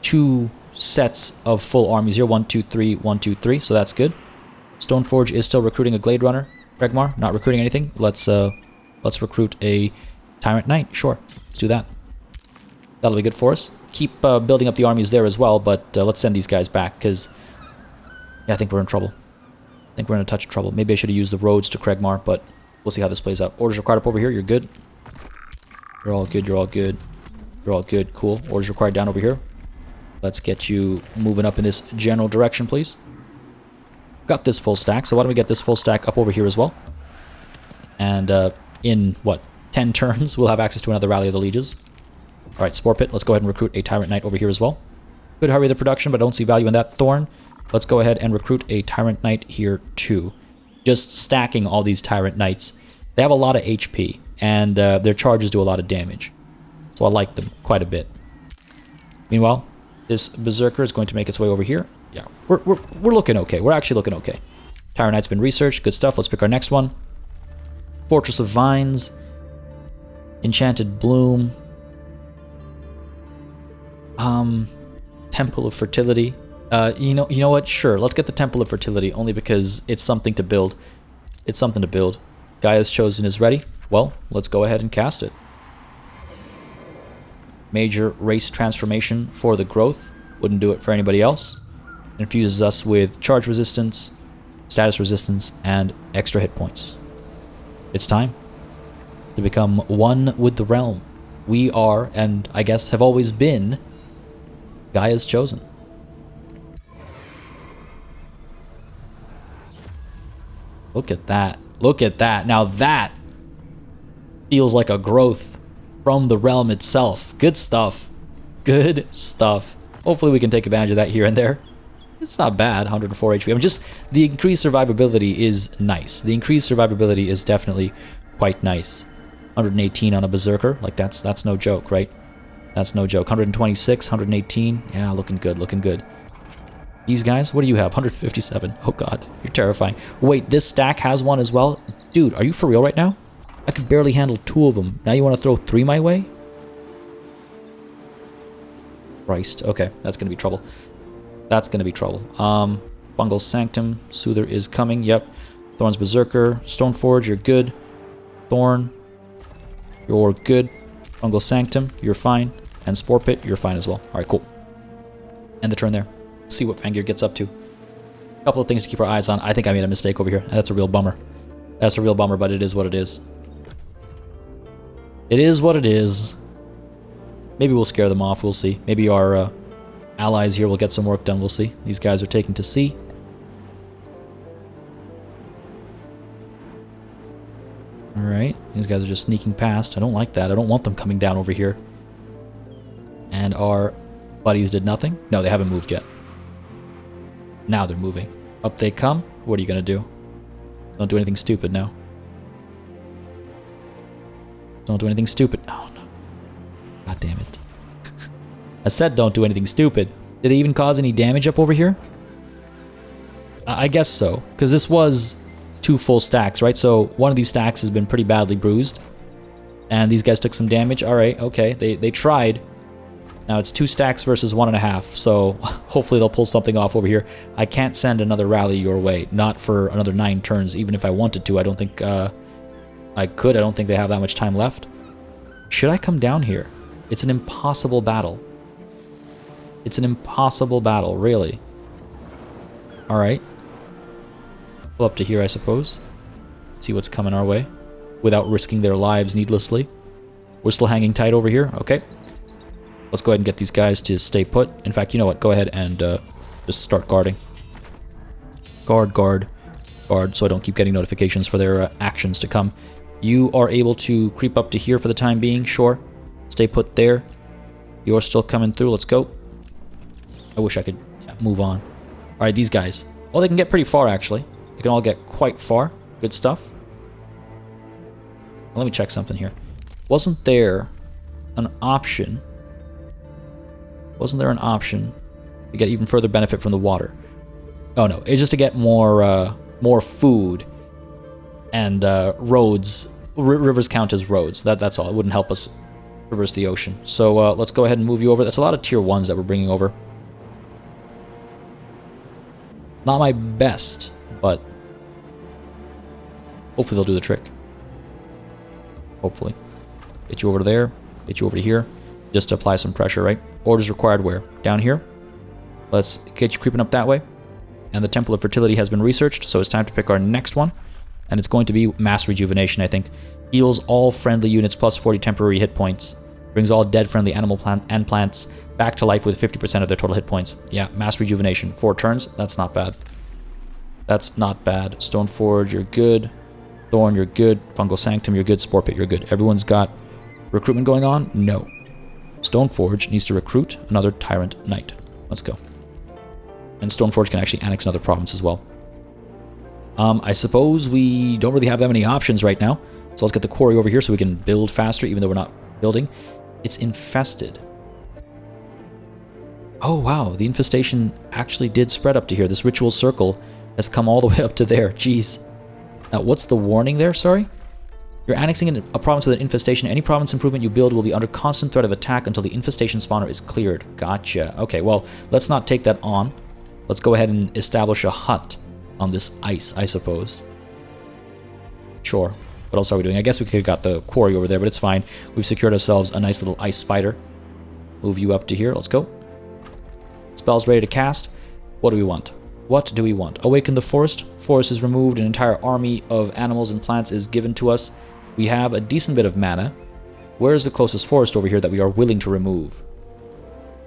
2 sets of full armies here. 1, 2, 3, 1, 2, 3. So that's good. Stoneforge is still recruiting a Glade Runner. Regmar, not recruiting anything. Let's recruit a Tyrant Knight. Sure. Let's do that. That'll be good for us. Keep building up the armies there as well, but let's send these guys back, because yeah, I think we're in trouble. I think we're in a touch of trouble. Maybe I should have used the roads to Kregmar, but we'll see how this plays out. Orders required up over here. You're good. You're all good. You're all good. You're all good. Cool. Orders required down over here. Let's get you moving up in this general direction, please. Got this full stack, so why don't we get this full stack up over here as well? And in, what, 10 turns, we'll have access to another Rally of the Lieges. Alright, Spore Pit, let's go ahead and recruit a Tyrant Knight over here as well. Could hurry the production, but I don't see value in that. Thorn, let's go ahead and recruit a Tyrant Knight here too. Just stacking all these Tyrant Knights. They have a lot of HP, and their charges do a lot of damage. So I like them quite a bit. Meanwhile, this Berserker is going to make its way over here. Yeah, we're looking okay. We're actually looking okay. Tyrant Knight's been researched. Good stuff. Let's pick our next one. Fortress of Vines. Enchanted Bloom. Temple of Fertility. You know what? Sure, let's get the Temple of Fertility, only because it's something to build. It's something to build. Gaia's Chosen is ready. Well, let's go ahead and cast it. Major race transformation for the growth. Wouldn't do it for anybody else. Infuses us with charge resistance, status resistance, and extra hit points. It's time to become one with the realm. We are, and I guess have always been, Gaia's Chosen. Look at that. Look at that. Now that feels like a growth from the realm itself. Good stuff. Good stuff. Hopefully we can take advantage of that here and there. It's not bad, 104 HP. I mean, just the increased survivability is nice. The increased survivability is definitely quite nice. 118 on a Berserker. Like, that's no joke, right? That's no joke. 126, 118. Yeah, looking good, looking good. These guys, what do you have? 157. Oh god, you're terrifying. Wait, this stack has one as well? Dude, are you for real right now? I could barely handle 2 of them. Now you want to throw 3 my way? Christ. Okay, that's going to be trouble. That's going to be trouble. Bungle's Sanctum. Soother is coming. Yep. Thorn's Berserker. Stoneforge, you're good. Thorn, you're good. Bungle's Sanctum, you're fine. And Spore Pit, you're fine as well. Alright, cool. End the turn there. See what Fangir gets up to. A couple of things to keep our eyes on. I think I made a mistake over here. That's a real bummer. That's a real bummer, but it is what it is. It is what it is. Maybe we'll scare them off. We'll see. Maybe our allies here will get some work done. We'll see. These guys are taking to sea. Alright. These guys are just sneaking past. I don't like that. I don't want them coming down over here. And our buddies did nothing. No, they haven't moved yet. Now they're moving. Up they come. What are you going to do? Don't do anything stupid now. Don't do anything stupid. Oh, no. God damn it. I said don't do anything stupid. Did they even cause any damage up over here? I guess so. Because this was 2 full stacks, right? So one of these stacks has been pretty badly bruised. And these guys took some damage. Alright, okay. They tried. Now it's 2 stacks versus 1.5. So hopefully they'll pull something off over here. I can't send another rally your way. Not for another 9 turns. Even if I wanted to. I don't think I could. I don't think they have that much time left. Should I come down here? It's an impossible battle. It's an impossible battle, really. Alright. Pull up to here, I suppose. See what's coming our way. Without risking their lives needlessly. We're still hanging tight over here. Okay. Let's go ahead and get these guys to stay put. In fact, you know what? Go ahead and just start guarding. Guard, guard, guard, so I don't keep getting notifications for their actions to come. You are able to creep up to here for the time being, sure. Stay put there. You're still coming through. Let's go. I wish I could move on. Alright, these guys. Well, they can get pretty far, actually. They can all get quite far. Good stuff. Let me check something here. Wasn't there an option? Wasn't there an option to get even further benefit from the water? Oh no, it's just to get more food and roads. Rivers count as roads. That's all. It wouldn't help us traverse the ocean. So let's go ahead and move you over. That's a lot of tier 1s that we're bringing over. Not my best, but hopefully they'll do the trick. Hopefully. Get you over to there. Get you over to here. Just to apply some pressure, right? Orders required where? Down here. Let's get you creeping up that way. And the Temple of Fertility has been researched, so it's time to pick our next one. And it's going to be Mass Rejuvenation, I think. Heals all friendly units plus 40 temporary hit points. Brings all dead friendly animal and plants back to life with 50% of their total hit points. Yeah, Mass Rejuvenation. 4 turns. That's not bad. That's not bad. Stoneforge, you're good. Thorn, you're good. Fungal Sanctum, you're good. Spore Pit, you're good. Everyone's got recruitment going on? No. Stoneforge needs to recruit another Tyrant Knight. Let's go. And Stoneforge can actually annex another province as well. I suppose we don't really have that many options right now. So let's get the quarry over here so we can build faster, even though we're not building. It's infested. Oh, wow. The infestation actually did spread up to here. This ritual circle has come all the way up to there. Jeez. Now, what's the warning there? Sorry? You're annexing a province with an infestation. Any province improvement you build will be under constant threat of attack until the infestation spawner is cleared. Gotcha. Okay, well, let's not take that on. Let's go ahead and establish a hut on this ice, I suppose. Sure. What else are we doing? I guess we could have got the quarry over there, but it's fine. We've secured ourselves a nice little ice spider. Move you up to here. Let's go. Spells ready to cast. What do we want? What do we want? Awaken the forest. Forest is removed. An entire army of animals and plants is given to us. We have a decent bit of mana. Where is the closest forest over here that we are willing to remove?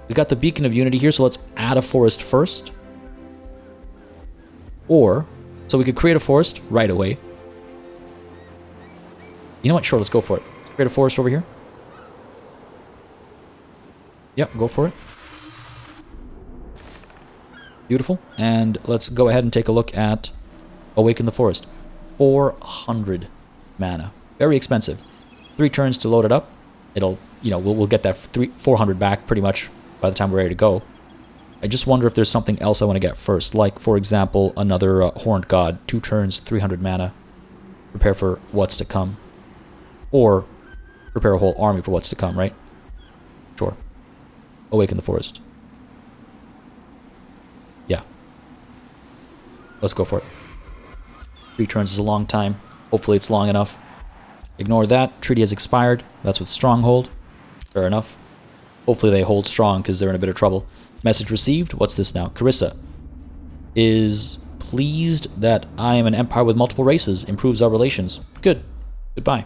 We got the Beacon of Unity here, so let's add a forest first. Or, so we could create a forest right away. You know what? Sure, let's go for it. Create a forest over here. Yep, go for it. Beautiful. And let's go ahead and take a look at Awaken the Forest. 400 mana. Very expensive. 3 turns to load it up. It'll, you know, we'll get that 400 back pretty much by the time we're ready to go. I just wonder if there's something else I want to get first. Like, for example, another Horned God. 2 turns, 300 mana. Prepare for what's to come. Or prepare a whole army for what's to come, right? Sure. Awaken the Forest. Yeah. Let's go for it. 3 turns is a long time. Hopefully it's long enough. Ignore that. Treaty has expired. That's with Stronghold. Fair enough. Hopefully they hold strong because they're in a bit of trouble. Message received. What's this now? Carissa is pleased that I am an empire with multiple races. Improves our relations. Good. Goodbye.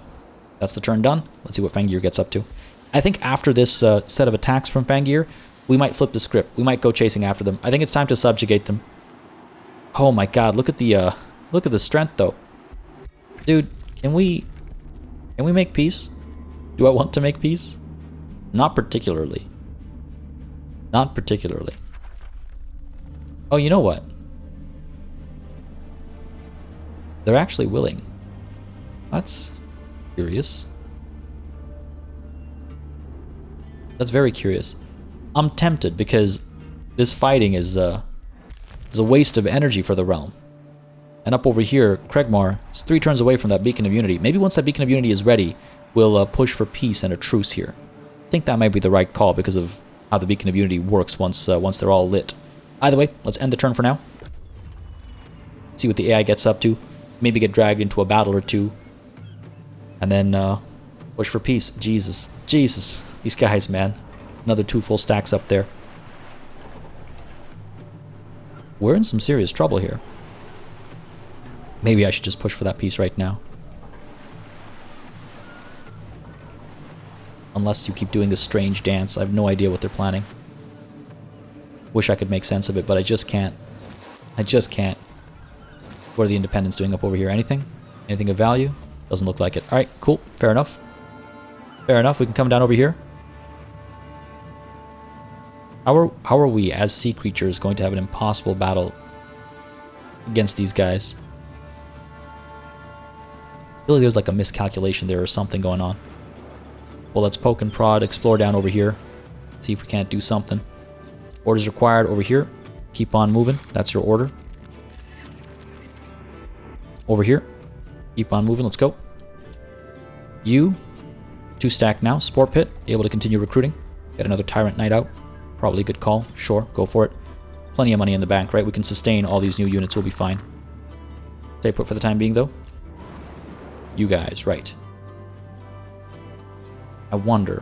That's the turn done. Let's see what Fangir gets up to. I think after this set of attacks from Fangir, we might flip the script. We might go chasing after them. I think it's time to subjugate them. Oh my god, look at the strength though. Dude, can we make peace? Do I want to make peace? Not particularly. Not particularly. Oh, you know what? They're actually willing. That's curious. That's very curious. I'm tempted because this fighting is a waste of energy for the realm. And up over here, Kregmar is 3 turns away from that Beacon of Unity. Maybe once that Beacon of Unity is ready, we'll push for peace and a truce here. I think that might be the right call because of how the Beacon of Unity works once they're all lit. Either way, let's end the turn for now. See what the AI gets up to. Maybe get dragged into a battle or two. And then push for peace. Jesus. Jesus. These guys, man. Another 2 full stacks up there. We're in some serious trouble here. Maybe I should just push for that peace right now. Unless you keep doing this strange dance. I have no idea what they're planning. Wish I could make sense of it, but I just can't. I just can't. What are the independents doing up over here? Anything? Anything of value? Doesn't look like it. Alright, cool. Fair enough. Fair enough. We can come down over here. How are we, as sea creatures, going to have an impossible battle against these guys? I feel like there's like a miscalculation there or something going on. Well, let's poke and prod, explore down over here. See if we can't do something. Orders required over here. Keep on moving. That's your order. Over here. Keep on moving. Let's go. You. 2 stack now. Sport Pit. Able to continue recruiting. Get another Tyrant Knight out. Probably a good call. Sure. Go for it. Plenty of money in the bank, right? We can sustain all these new units. We'll be fine. Stay put for the time being, though. You guys. Right. I wonder.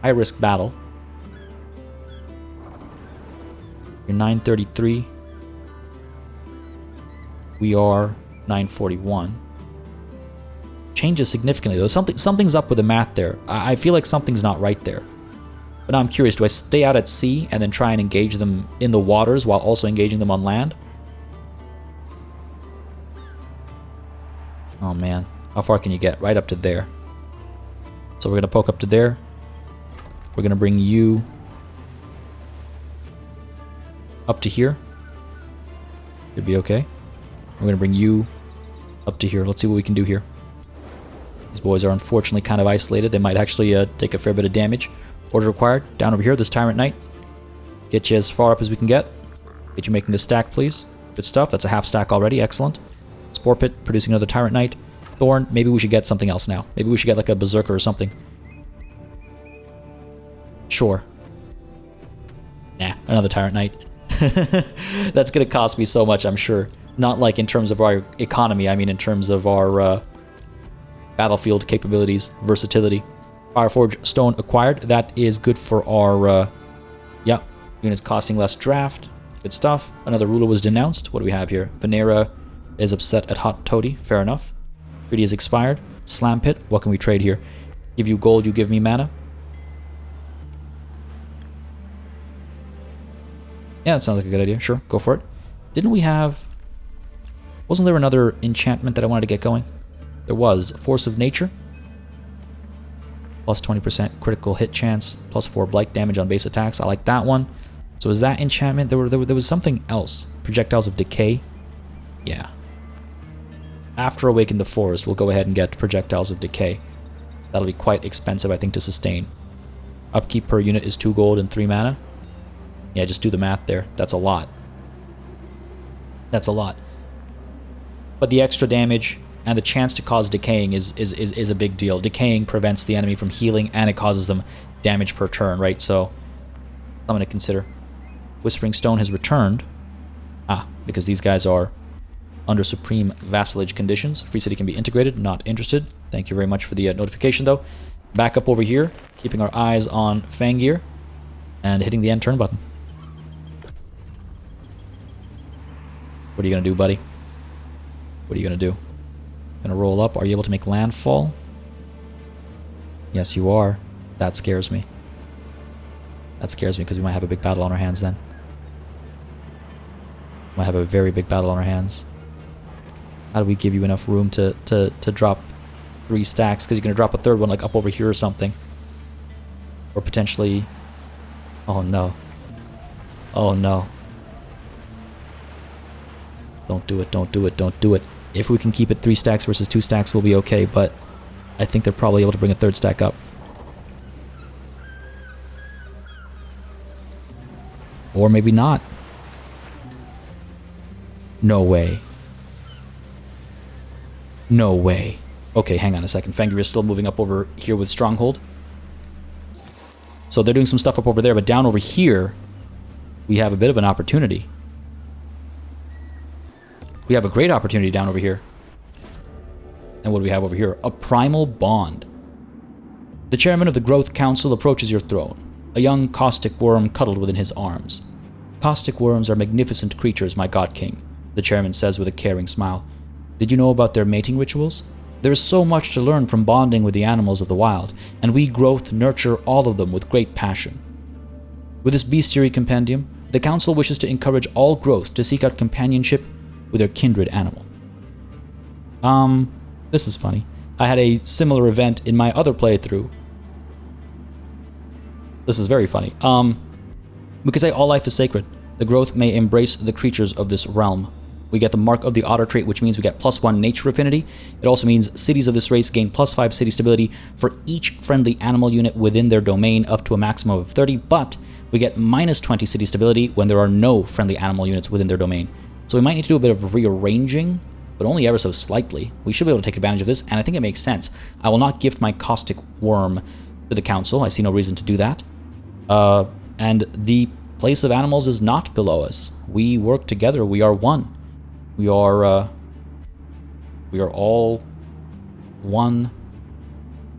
High risk battle. You're 933. We are 941. Changes significantly though. Something's up with the math there. I feel like something's not right there. But now I'm curious, do I stay out at sea and then try and engage them in the waters while also engaging them on land? Oh man, how far can you get? Right up to there. So we're going to poke up to there. We're going to bring you up to here. Should be okay. We're going to bring you up to here. Let's see what we can do here. These boys are unfortunately kind of isolated. They might actually take a fair bit of damage. Order required. Down over here, this Tyrant Knight. Get you as far up as we can get. Get you making this stack, please. Good stuff. That's a half stack already. Excellent. Spore Pit producing another Tyrant Knight. Thorn, maybe we should get something else now. Maybe we should get like a Berserker or something. Sure. Nah, another Tyrant Knight. That's going to cost me so much, I'm sure. Not like in terms of our economy, I mean in terms of our battlefield capabilities, versatility. Fireforge Stone acquired. That is good for our, yeah, units costing less draft. Good stuff. Another ruler was denounced. What do we have here? Venera is upset at Hot Toady. Fair enough. Treaty is expired. Slam Pit. What can we trade here? Give you gold, you give me mana. Yeah, that sounds like a good idea. Sure, go for it. Didn't we have... Wasn't there another enchantment that I wanted to get going? There was. Force of Nature. Plus 20% critical hit chance. Plus 4 blight damage on base attacks. I like that one. So is that enchantment? There was something else. Projectiles of Decay. Yeah. After Awaken the Forest, we'll go ahead and get Projectiles of Decay. That'll be quite expensive, I think, to sustain. Upkeep per unit is 2 gold and 3 mana. Yeah, just do the math there. That's a lot. That's a lot. But the extra damage and the chance to cause decaying is a big deal. Decaying prevents the enemy from healing, and it causes them damage per turn, right? So, something to consider. Whispering Stone has returned. Because these guys are under supreme vassalage conditions. Free City can be integrated. Not interested. Thank you very much for the notification, though. Back up over here, keeping our eyes on Fangir, and hitting the end turn button. What are you going to do, buddy? What are you going to do? Going to roll up? Are you able to make landfall? Yes, you are. That scares me. That scares me because we might have a big battle on our hands then. Might have a very big battle on our hands. How do we give you enough room to drop 3 stacks? Because you're going to drop a third one like up over here or something. Or potentially... Oh no. Oh no. Don't do it, don't do it, don't do it. If we can keep it 3 stacks versus 2 stacks, we'll be okay, but I think they're probably able to bring a 3rd stack up. Or maybe not. No way. No way. Okay, hang on a second. Fangir is still moving up over here with Stronghold. So they're doing some stuff up over there, but down over here, we have a bit of an opportunity. We have a great opportunity down over here. And what do we have over here? A primal bond. The chairman of the Growth Council approaches your throne, a young caustic worm cuddled within his arms. Caustic worms are magnificent creatures, my god king, the chairman says with a caring smile. Did you know about their mating rituals? There is so much to learn from bonding with the animals of the wild, and we Growth nurture all of them with great passion. With this bestiary compendium, the council wishes to encourage all Growth to seek out companionship with their kindred animal. This is funny. I had a similar event in my other playthrough. This is very funny. We could say all life is sacred. The Growth may embrace the creatures of this realm. We get the mark of the otter trait, which means we get +1 nature affinity. It also means cities of this race gain +5 city stability for each friendly animal unit within their domain up to a maximum of 30, but we get -20 city stability when there are no friendly animal units within their domain. So we might need to do a bit of rearranging, but only ever so slightly. We should be able to take advantage of this, and I think it makes sense. I will not gift my caustic worm to the council. I see no reason to do that. And the place of animals is not below us. We work together. We are one. We are all one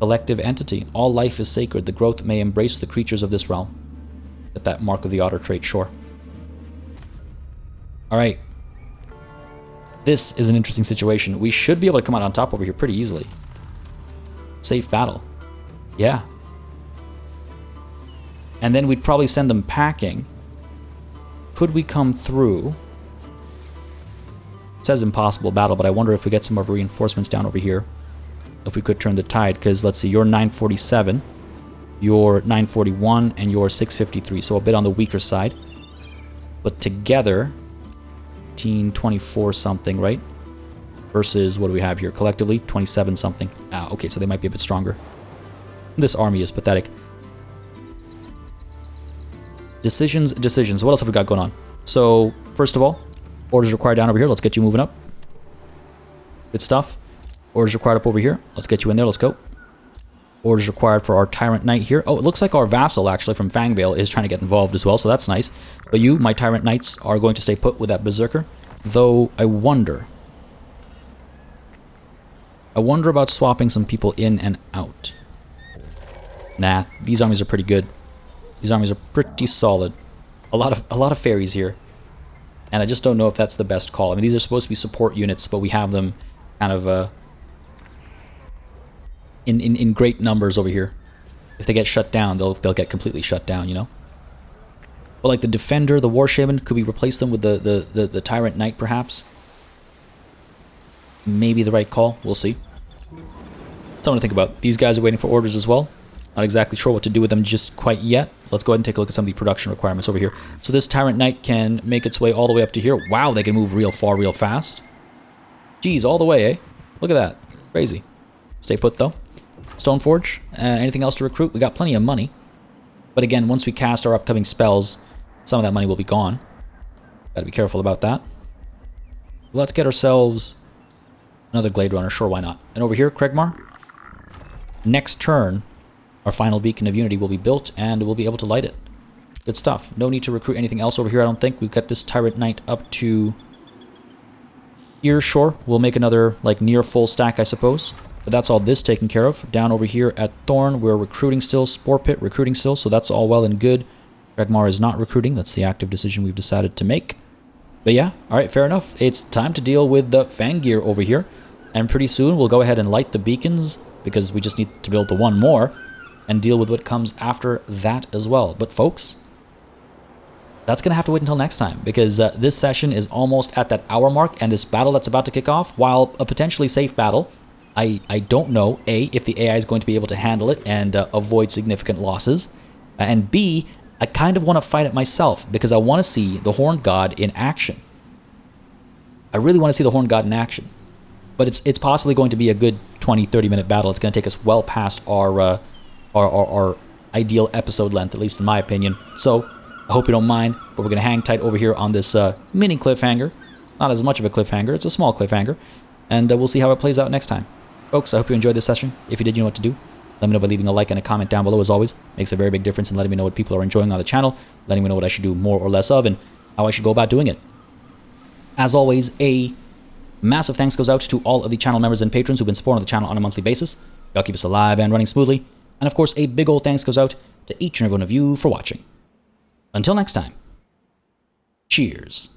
collective entity. All life is sacred. The Growth may embrace the creatures of this realm. Get that mark of the otter trait, sure. Alright. This is an interesting situation. We should be able to come out on top over here pretty easily. Safe battle. Yeah. And then we'd probably send them packing. Could we come through? It says impossible battle, but I wonder if we get some more reinforcements down over here. If we could turn the tide, because let's see, you're 947, you're 941, and you're 653, so a bit on the weaker side. But together, 1824 something, right? Versus, what do we have here? Collectively, 27 something. Ah, okay, so they might be a bit stronger. This army is pathetic. Decisions. What else have we got going on? So, first of all, orders required down over here. Let's get you moving up. Good stuff. Orders required up over here. Let's get you in there. Let's go. Orders required for our Tyrant Knight here. Oh, it looks like our vassal, actually, from Fangvale is trying to get involved as well, so that's nice. But you, my Tyrant Knights, are going to stay put with that Berserker. Though, I wonder about swapping some people in and out. Nah, these armies are pretty good. These armies are pretty solid. A lot of fairies here. And I just don't know if that's the best call. I mean, these are supposed to be support units, but we have them kind of in great numbers over here. If they get shut down, they'll get completely shut down, you know? But like the Defender, the War Shaman, could we replace them with the Tyrant Knight, perhaps? Maybe the right call. We'll see. Something to think about. These guys are waiting for orders as well. Not exactly sure what to do with them just quite yet. Let's go ahead and take a look at some of the production requirements over here. So this Tyrant Knight can make its way all the way up to here. Wow, they can move real far, real fast. Geez, all the way, eh? Look at that. Crazy. Stay put, though. Stoneforge. Anything else to recruit? We got plenty of money. But again, once we cast our upcoming spells, some of that money will be gone. Gotta be careful about that. Let's get ourselves another Glade Runner. Sure, why not? And over here, Kregmar. Next turn, our final Beacon of Unity will be built, and we'll be able to light it. Good stuff. No need to recruit anything else over here, I don't think. We've got this Tyrant Knight up to here, sure. We'll make another, like, near full stack, I suppose. But that's all this taken care of. Down over here at Thorn, we're recruiting still. Spore Pit, recruiting still, so that's all well and good. Kregmar is not recruiting. That's the active decision we've decided to make. But yeah, alright, fair enough. It's time to deal with the Fangir over here. And pretty soon, we'll go ahead and light the beacons, because we just need to build the one more, and deal with what comes after that as well. But folks, that's going to have to wait until next time, because this session is almost at that hour mark, and this battle that's about to kick off, while a potentially safe battle, I don't know, A, if the AI is going to be able to handle it and avoid significant losses, and B, I kind of want to fight it myself, because I want to see the Horned God in action. I really want to see the Horned God in action. But it's possibly going to be a good 20-30 minute battle. It's going to take us well past our ideal episode length, at least in my opinion. So, I hope you don't mind, but we're going to hang tight over here on this mini cliffhanger. Not as much of a cliffhanger. It's a small cliffhanger. And we'll see how it plays out next time. Folks, I hope you enjoyed this session. If you did, you know what to do. Let me know by leaving a like and a comment down below, as always. Makes a very big difference in letting me know what people are enjoying on the channel, letting me know what I should do more or less of, and how I should go about doing it. As always, a massive thanks goes out to all of the channel members and patrons who've been supporting the channel on a monthly basis. Y'all keep us alive and running smoothly. And of course, a big old thanks goes out to each and every one of you for watching. Until next time, cheers.